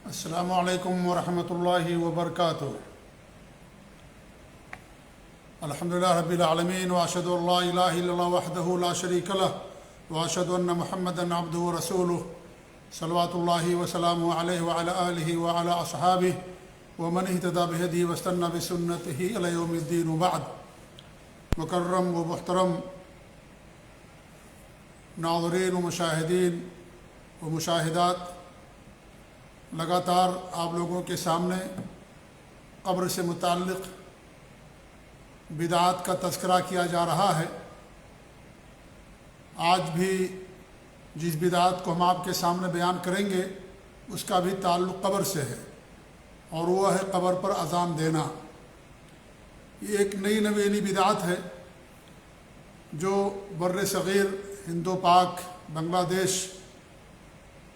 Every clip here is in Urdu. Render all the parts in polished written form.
السلام علیکم ورحمۃ اللہ وبرکاتہ۔ الحمدللہ رب العالمین واشہد ان لا الہ الا اللہ وحدہ لا شریک لہ واشہد ان محمدا عبدہ ورسولہ صلوات اللہ وسلامہ علیہ وعلی آلہ وعلی اصحابہ ومن اہتدی بہدیہ واستنى بسنتہ الی یوم الدین وبعد۔ مکرم و محترم ناظرین و مشاہدین و مشاہدات، لگاتار آپ لوگوں کے سامنے قبر سے متعلق بدعات کا تذکرہ کیا جا رہا ہے۔ آج بھی جس بدعات کو ہم آپ کے سامنے بیان کریں گے اس کا بھی تعلق قبر سے ہے، اور وہ ہے قبر پر اذان دینا۔ یہ ایک نئی نوینی بدعت ہے جو بر صغیر، ہند و پاک، بنگلہ دیش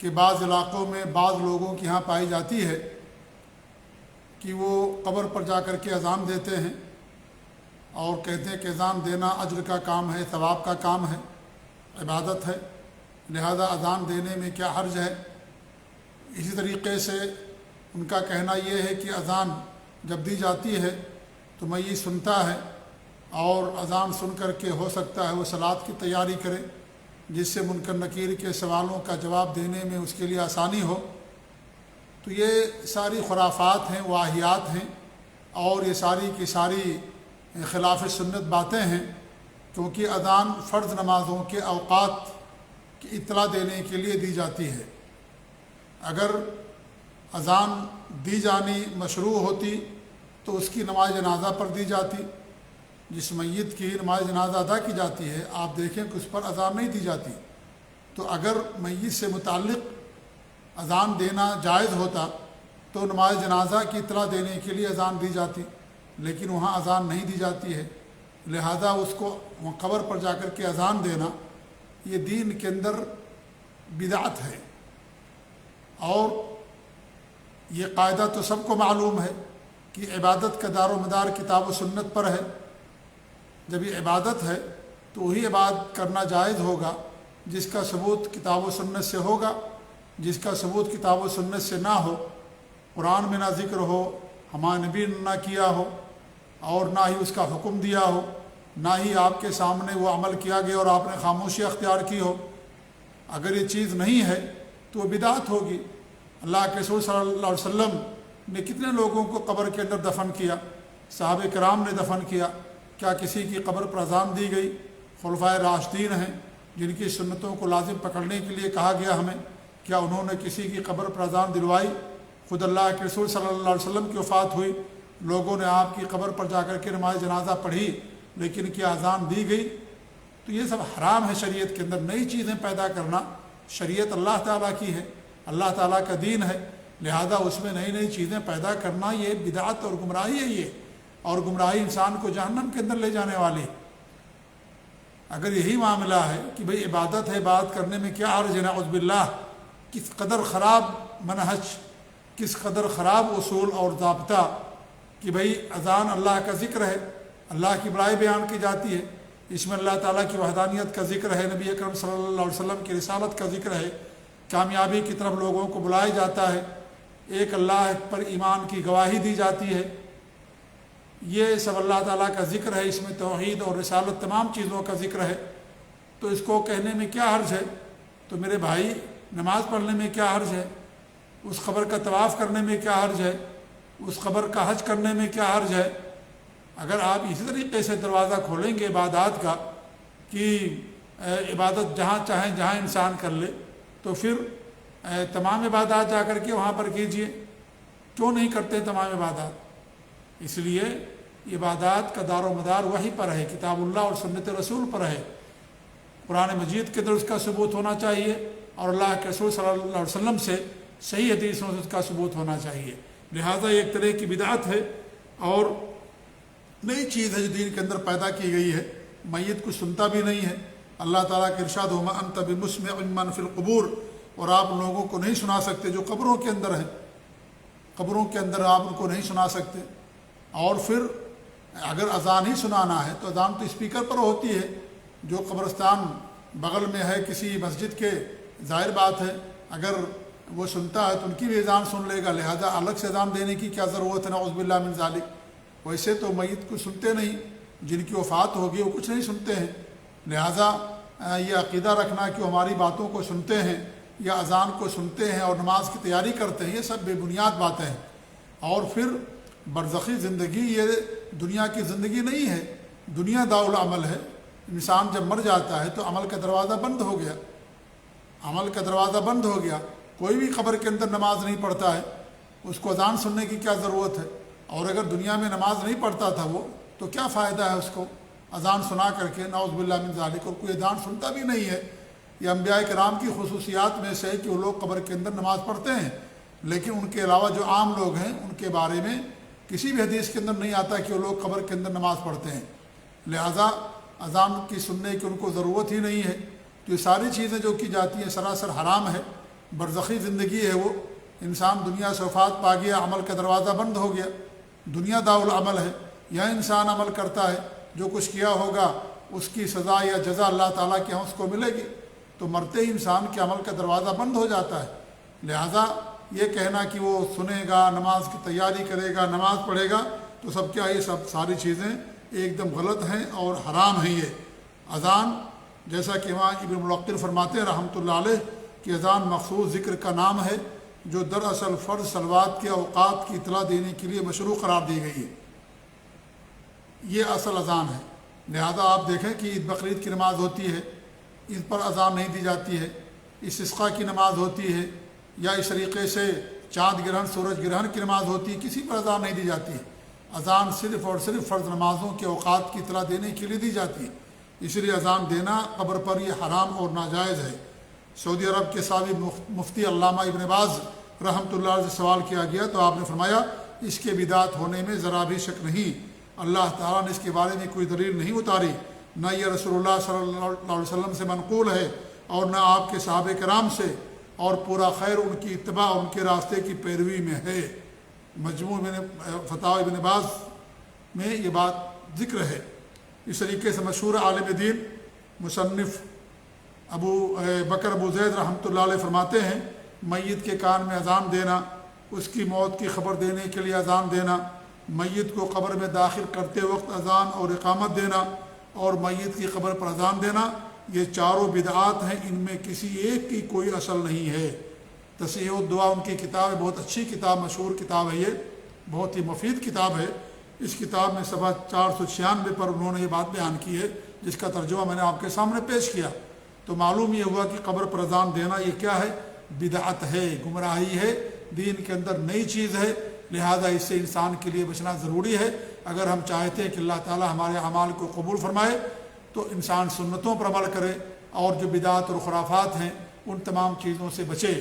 کہ بعض علاقوں میں بعض لوگوں کی یہاں پائی جاتی ہے کہ وہ قبر پر جا کر کے اذان دیتے ہیں اور کہتے ہیں کہ اذان دینا اجر کا کام ہے، ثواب کا کام ہے، عبادت ہے، لہذا اذان دینے میں کیا حرج ہے۔ اسی طریقے سے ان کا کہنا یہ ہے کہ اذان جب دی جاتی ہے تو میت سنتا ہے اور اذان سن کر کے ہو سکتا ہے وہ صلاۃ کی تیاری کرے، جس سے منکر نکیر کے سوالوں کا جواب دینے میں اس کے لیے آسانی ہو۔ تو یہ ساری خرافات ہیں، واہیات ہیں، اور یہ ساری کی ساری خلاف سنت باتیں ہیں، کیونکہ اذان فرض نمازوں کے اوقات کی اطلاع دینے کے لیے دی جاتی ہے۔ اگر اذان دی جانی مشروع ہوتی تو اس کی نماز جنازہ پر دی جاتی۔ جس میت کی نماز جنازہ ادا کی جاتی ہے آپ دیکھیں کہ اس پر اذان نہیں دی جاتی، تو اگر میت سے متعلق اذان دینا جائز ہوتا تو نماز جنازہ کی اطلاع دینے کے لیے اذان دی جاتی، لیکن وہاں اذان نہیں دی جاتی ہے، لہذا اس کو قبر پر جا کر کے اذان دینا یہ دین کے اندر بدعت ہے۔ اور یہ قاعدہ تو سب کو معلوم ہے کہ عبادت کا دار و مدار کتاب و سنت پر ہے۔ جب یہ عبادت ہے تو وہی عبادت کرنا جائز ہوگا جس کا ثبوت کتاب و سنت سے ہوگا۔ جس کا ثبوت کتاب و سنت سے نہ ہو، قرآن میں نہ ذکر ہو، ہمارے نبی نے نہ کیا ہو، اور نہ ہی اس کا حکم دیا ہو، نہ ہی آپ کے سامنے وہ عمل کیا گیا اور آپ نے خاموشی اختیار کی ہو، اگر یہ چیز نہیں ہے تو وہ بدعت ہوگی۔ اللہ کے رسول صلی اللہ علیہ وسلم نے کتنے لوگوں کو قبر کے اندر دفن کیا، صحابہ کرام نے دفن کیا، کیا کسی کی قبر پر اذان دی گئی؟ خلفائے راشدین ہیں جن کی سنتوں کو لازم پکڑنے کے لیے کہا گیا ہمیں، کیا انہوں نے کسی کی قبر پر اذان دلوائی؟ خود اللہ کے رسول صلی اللہ علیہ وسلم کی وفات ہوئی، لوگوں نے آپ کی قبر پر جا کر کے نماز جنازہ پڑھی، لیکن کیا اذان دی گئی؟ تو یہ سب حرام ہے شریعت کے اندر۔ نئی چیزیں پیدا کرنا، شریعت اللہ تعالیٰ کی ہے، اللہ تعالیٰ کا دین ہے، لہذا اس میں نئی نئی چیزیں پیدا کرنا یہ بدعت اور گمراہی ہے یہ، اور گمراہی انسان کو جہنم کے اندر لے جانے والی۔ اگر یہی معاملہ ہے کہ بھئی عبادت ہے، عبادت کرنے میں کیا حرج ہے، نعوذ باللہ، کس قدر خراب منہج، کس قدر خراب اصول اور ضابطہ کہ بھئی اذان اللہ کا ذکر ہے، اللہ کی بڑائی بیان کی جاتی ہے، اس میں اللہ تعالیٰ کی وحدانیت کا ذکر ہے، نبی اکرم صلی اللہ علیہ وسلم کی رسالت کا ذکر ہے، کامیابی کی طرف لوگوں کو بلایا جاتا ہے، ایک اللہ پر ایمان کی گواہی دی جاتی ہے، یہ سب اللہ تعالیٰ کا ذکر ہے، اس میں توحید اور رسالت تمام چیزوں کا ذکر ہے، تو اس کو کہنے میں کیا حرج ہے؟ تو میرے بھائی نماز پڑھنے میں کیا حرج ہے؟ اس قبر کا طواف کرنے میں کیا حرج ہے؟ اس قبر کا حج کرنے میں کیا حرج ہے؟ اگر آپ اسی طریقے سے دروازہ کھولیں گے عبادات کا کہ عبادت جہاں چاہیں جہاں انسان کر لے، تو پھر تمام عبادات جا کر کے وہاں پر کیجئے، کیوں نہیں کرتے تمام عبادات؟ اس لیے عبادات کا دار و مدار وحی پر ہے، کتاب اللہ اور سنت رسول پر ہے، قرآن مجید کے اندر اس کا ثبوت ہونا چاہیے، اور اللہ کے رسول صلی اللہ علیہ وسلم سے صحیح حدیثوں سے اس کا ثبوت ہونا چاہیے۔ لہذا یہ ایک طرح کی بدعت ہے اور نئی چیز ہے جو دین کے اندر پیدا کی گئی ہے، میت کو سنتا بھی نہیں ہے۔ اللہ تعالیٰ کے ارشاد وَمَا أَنْتَ بِمُسْمِعٍ مَّن فِي الْقُبُورِ، اور آپ لوگوں کو نہیں سنا سکتے جو قبروں کے اندر ہیں، قبروں کے اندر آپ ان کو نہیں سنا سکتے۔ اور پھر اگر اذان ہی سنانا ہے تو اذان تو اسپیکر پر ہوتی ہے، جو قبرستان بغل میں ہے کسی مسجد کے، ظاہر بات ہے اگر وہ سنتا ہے تو ان کی بھی اذان سن لے گا، لہذا الگ سے اذان دینے کی کیا ضرورت ہے؟ نعوذ باللہ من ذالک۔ ویسے تو میت کو سنتے نہیں، جن کی وفات ہوگی وہ کچھ نہیں سنتے ہیں، لہذا یہ عقیدہ رکھنا کہ وہ ہماری باتوں کو سنتے ہیں یا اذان کو سنتے ہیں اور نماز کی تیاری کرتے ہیں، یہ سب بے بنیاد باتیں ہیں۔ اور پھر برزخی زندگی یہ دنیا کی زندگی نہیں ہے، دنیا دارالعمل ہے۔ انسان جب مر جاتا ہے تو عمل کا دروازہ بند ہو گیا، عمل کا دروازہ بند ہو گیا۔ کوئی بھی قبر کے اندر نماز نہیں پڑھتا ہے، اس کو اذان سننے کی کیا ضرورت ہے؟ اور اگر دنیا میں نماز نہیں پڑھتا تھا وہ تو کیا فائدہ ہے اس کو اذان سنا کر کے؟ نعوذ باللہ من ذالک۔ اور کوئی اذان سنتا بھی نہیں ہے۔ یہ انبیاء کرام کی خصوصیات میں سے ہے کہ وہ لوگ قبر کے اندر نماز پڑھتے ہیں، لیکن ان کے علاوہ جو عام لوگ ہیں ان کے بارے میں کسی بھی حدیث کے اندر نہیں آتا کہ وہ لوگ قبر کے اندر نماز پڑھتے ہیں، لہذا اذان کی سننے کی ان کو ضرورت ہی نہیں ہے۔ تو یہ ساری چیزیں جو کی جاتی ہیں سراسر حرام ہے، برزخی زندگی ہے وہ۔ انسان دنیا سے وفات پا گیا، عمل کا دروازہ بند ہو گیا، دنیا دارالعمل ہے، یہاں انسان عمل کرتا ہے، جو کچھ کیا ہوگا اس کی سزا یا جزا اللہ تعالیٰ کے ہاں اس کو ملے گی۔ تو مرتے ہی انسان کے عمل کا دروازہ بند ہو جاتا ہے، لہذا یہ کہنا کہ وہ سنے گا، نماز کی تیاری کرے گا، نماز پڑھے گا، تو سب کیا یہ سب ساری چیزیں ایک دم غلط ہیں اور حرام ہیں۔ یہ اذان جیسا کہ وہاں ابن ملقن فرماتے ہیں رحمۃ اللہ علیہ کہ اذان مخصوص ذکر کا نام ہے جو دراصل فرض صلوات کے اوقات کی اطلاع دینے کے لیے مشروع قرار دی گئی ہے، یہ اصل اذان ہے۔ لہذا آپ دیکھیں کہ عید بقرعید کی نماز ہوتی ہے، اس پر اذان نہیں دی جاتی ہے، استسقاء کی نماز ہوتی ہے، یا اس طریقے سے چاند گرہن سورج گرہن کی نماز ہوتی ہے، کسی پر اذان نہیں دی جاتی ہے۔ اذان صرف اور صرف فرض نمازوں کے اوقات کی اطلاع دینے کے لیے دی جاتی ہے، اس لیے اذان دینا قبر پر یہ حرام اور ناجائز ہے۔ سعودی عرب کے سابق مفتی علامہ ابن باز رحمۃ اللہ علیہ سے سوال کیا گیا تو آپ نے فرمایا اس کے بدعت ہونے میں ذرا بھی شک نہیں، اللہ تعالیٰ نے اس کے بارے میں کوئی دلیل نہیں اتاری، نہ یہ رسول اللہ صلی اللہ علیہ وسلم سے منقول ہے اور نہ آپ کے صحابہ کرام سے، اور پورا خیر ان کی اتباع ان کے راستے کی پیروی میں ہے۔ مجموع فتاوی ابن باز میں یہ بات ذکر ہے۔ اس طریقے سے مشہور عالم دین مصنف ابو بکر ابو زید رحمۃ اللہ علیہ فرماتے ہیں میت کے کان میں اذان دینا، اس کی موت کی خبر دینے کے لیے اذان دینا، میت کو قبر میں داخل کرتے وقت اذان اور اقامت دینا، اور میت کی قبر پر اذان دینا، یہ چاروں بدعات ہیں، ان میں کسی ایک کی کوئی اصل نہیں ہے۔ تصحیح الدعا ان کی کتاب ہے، بہت اچھی کتاب، مشہور کتاب ہے، یہ بہت ہی مفید کتاب ہے۔ اس کتاب میں صفحہ 496 پر انہوں نے یہ بات بیان کی ہے، جس کا ترجمہ میں نے آپ کے سامنے پیش کیا۔ تو معلوم یہ ہوا کہ قبر پر اذان دینا یہ کیا ہے؟ بدعت ہے، گمراہی ہے، دین کے اندر نئی چیز ہے، لہذا اس سے انسان کے لیے بچنا ضروری ہے۔ اگر ہم چاہتے ہیں کہ اللہ تعالی ہمارے اعمال کو قبول فرمائے تو انسان سنتوں پر عمل کرے، اور جو بدعت اور خرافات ہیں ان تمام چیزوں سے بچے،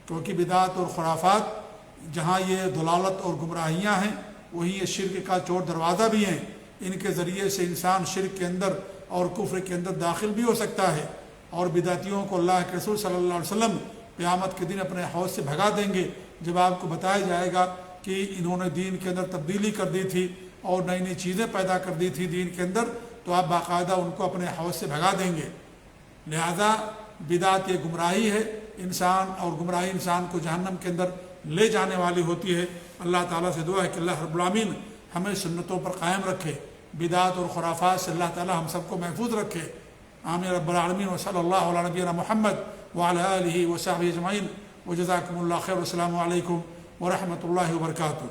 کیونکہ بدعت اور خرافات جہاں یہ ضلالت اور گمراہیاں ہیں وہیں یہ شرک کا چور دروازہ بھی ہیں، ان کے ذریعے سے انسان شرک کے اندر اور کفر کے اندر داخل بھی ہو سکتا ہے، اور بدعتیوں کو اللہ کے رسول صلی اللہ علیہ وسلم قیامت کے دن اپنے حوض سے بھگا دیں گے۔ جب آپ کو بتایا جائے گا کہ انہوں نے دین کے اندر تبدیلی کر دی تھی اور نئی نئی چیزیں پیدا کر دی تھی دین کے اندر، تو آپ باقاعدہ ان کو اپنے حوض سے بھگا دیں گے۔ لہذا بدعت یہ گمراہی ہے، انسان اور گمراہی انسان کو جہنم کے اندر لے جانے والی ہوتی ہے۔ اللہ تعالیٰ سے دعا ہے کہ اللہ رب العالمین ہمیں سنتوں پر قائم رکھے، بدعت اور خرافات سے اللہ تعالیٰ ہم سب کو محفوظ رکھے۔ آمین رب العالمین، وصلی اللہ علی نبینا محمد وعلی آلہ وصحبہ اجمعین، وجزاکم اللہ خیر، والسلام علیکم ورحمۃ اللہ وبرکاتہ۔